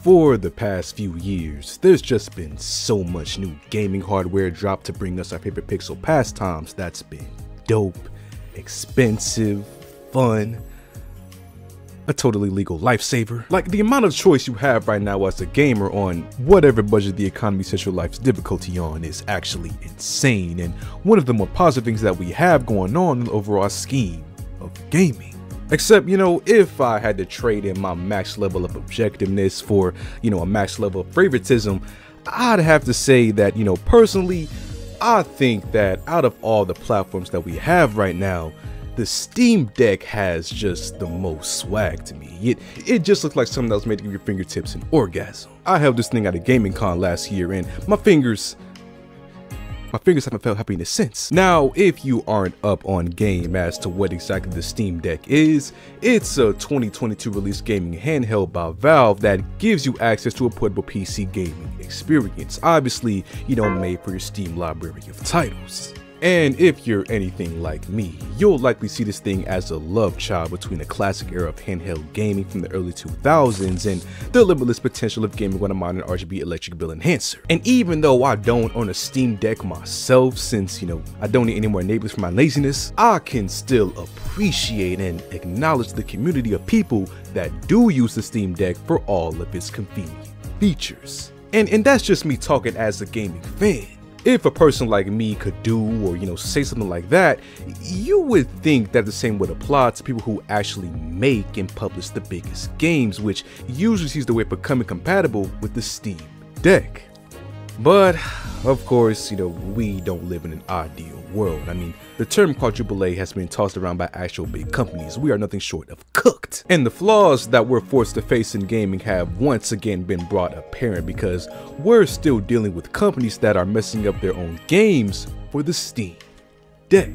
For the past few years, there's just been so much new gaming hardware dropped to bring us our favorite pixel pastimes that's been dope, expensive, fun, a totally legal lifesaver. Like, the amount of choice you have right now as a gamer on whatever budget the economy sets your life's difficulty on is actually insane, and one of the more positive things that we have going on in the overall scheme of gaming. Except, if I had to trade in my max level of objectiveness for, a max level of favoritism, I'd have to say that, personally, I think that out of all the platforms that we have right now, the Steam Deck has just the most swag to me. It just looks like something that was made to give your fingertips an orgasm. I held this thing at a gaming con last year, and my fingers haven't felt happiness since. Now, if you aren't up on game as to what exactly the Steam Deck is, it's a 2022 release gaming handheld by Valve that gives you access to a portable PC gaming experience, obviously, made for your Steam library of titles. And if you're anything like me, you'll likely see this thing as a love child between the classic era of handheld gaming from the early 2000s and the limitless potential of gaming with a modern RGB electric bill enhancer. And even though I don't own a Steam Deck myself, since, I don't need any more enablers for my laziness, I can still appreciate and acknowledge the community of people that do use the Steam Deck for all of its convenient features. And that's just me talking as a gaming fan. If a person like me could do or, say something like that, you would think that the same would apply to people who actually make and publish the biggest games, which usually sees the way of becoming compatible with the Steam Deck. But, of course, we don't live in an ideal world. I mean, the term _A has been tossed around by actual big companies. We are nothing short of cooked. And the flaws that we're forced to face in gaming have once again been brought apparent because we're still dealing with companies that are messing up their own games for the Steam Deck.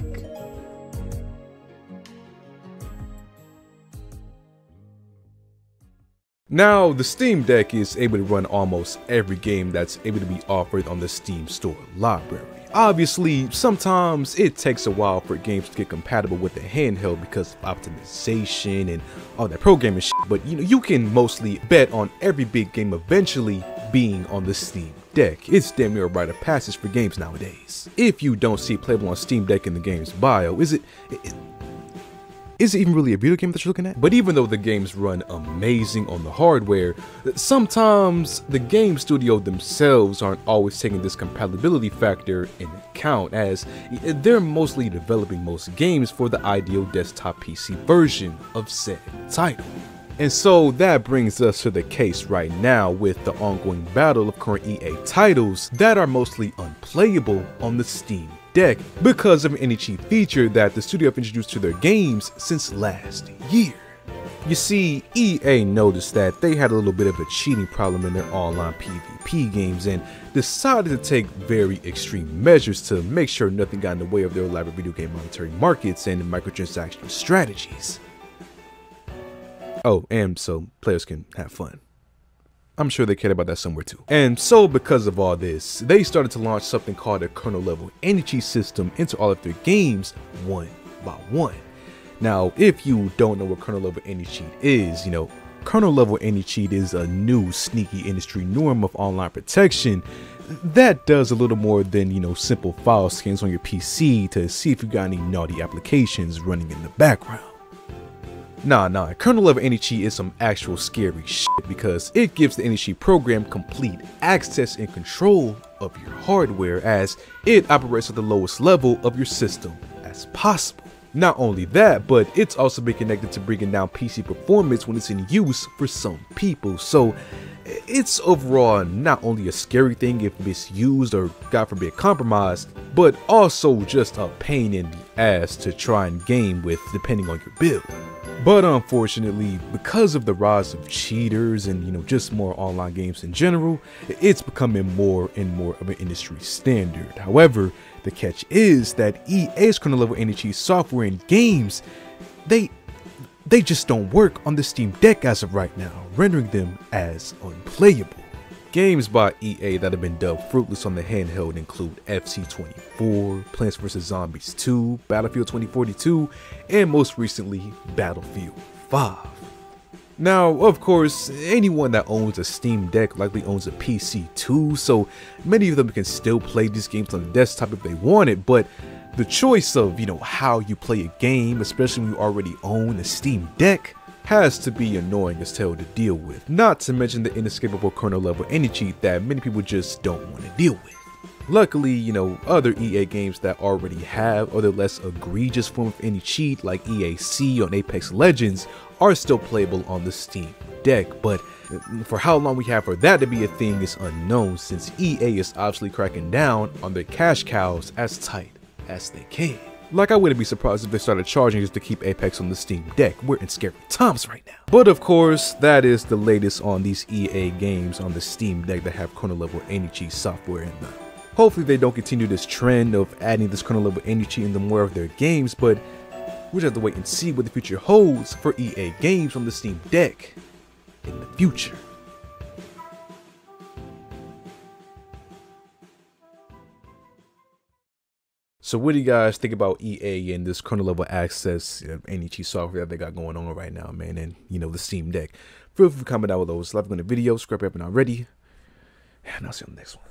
Now, the Steam Deck is able to run almost every game that's able to be offered on the Steam Store library. Obviously, sometimes it takes a while for games to get compatible with the handheld because of optimization and all that programming shit, but you can mostly bet on every big game eventually being on the Steam Deck. It's damn near a rite of passage for games nowadays. If you don't see playable on Steam Deck in the game's bio, is it even really a video game that you're looking at? But even though the games run amazing on the hardware, sometimes the game studio themselves aren't always taking this compatibility factor in account, as they're mostly developing most games for the ideal desktop PC version of said title. And so that brings us to the case right now with the ongoing battle of current EA titles that are mostly unplayable on the Steam Deck because of any cheat feature that the studio have introduced to their games since last year. You see, EA noticed that they had a little bit of a cheating problem in their online PvP games and decided to take very extreme measures to make sure nothing got in the way of their elaborate video game monetary markets and microtransaction strategies. Oh, and so players can have fun. I'm sure they cared about that somewhere too. And so because of all this, they started to launch something called a kernel level anti-cheat system into all of their games one by one. Now, if you don't know what kernel level anti-cheat is, kernel level anti-cheat is a new sneaky industry norm of online protection that does a little more than, simple file scans on your PC to see if you got any naughty applications running in the background. Nah, kernel level anti-cheat is some actual scary shit because it gives the anti-cheat program complete access and control of your hardware as it operates at the lowest level of your system as possible. Not only that, but it's also been connected to bringing down PC performance when it's in use for some people. So it's overall not only a scary thing if misused or God forbid compromised, but also just a pain in the ass to try and game with depending on your build. But unfortunately, because of the rise of cheaters and just more online games in general, it's becoming more and more of an industry standard. However, the catch is that EA's kernel level anti-cheat software and games, they just don't work on the Steam Deck as of right now, rendering them as unplayable. Games by EA that have been dubbed fruitless on the handheld include FC24, Plants vs. Zombies 2, Battlefield 2042, and most recently, Battlefield 5. Now, of course, anyone that owns a Steam Deck likely owns a PC too, so many of them can still play these games on the desktop if they want it, but the choice of, how you play a game, especially when you already own a Steam Deck, has to be annoying as hell to deal with, not to mention the inescapable kernel level anti-cheat that many people just don't want to deal with. Luckily, other EA games that already have other less egregious form of anti-cheat like EAC on Apex Legends are still playable on the Steam Deck, but for how long we have for that to be a thing is unknown, since EA is obviously cracking down on their cash cows as tight as they can. Like, I wouldn't be surprised if they started charging just to keep Apex on the Steam Deck. We're in scary times right now. But of course, that is the latest on these EA games on the Steam Deck that have kernel level anti-cheat software in them. Hopefully they don't continue this trend of adding this kernel level anti-cheat into more of their games, but we'll just have to wait and see what the future holds for EA games on the Steam Deck in the future. So what do you guys think about EA and this kernel level access anti-cheat software that they got going on right now, man, and the Steam Deck? Feel free to comment down below. If you like the video, subscribe if you haven't already, and I'll see you on the next one.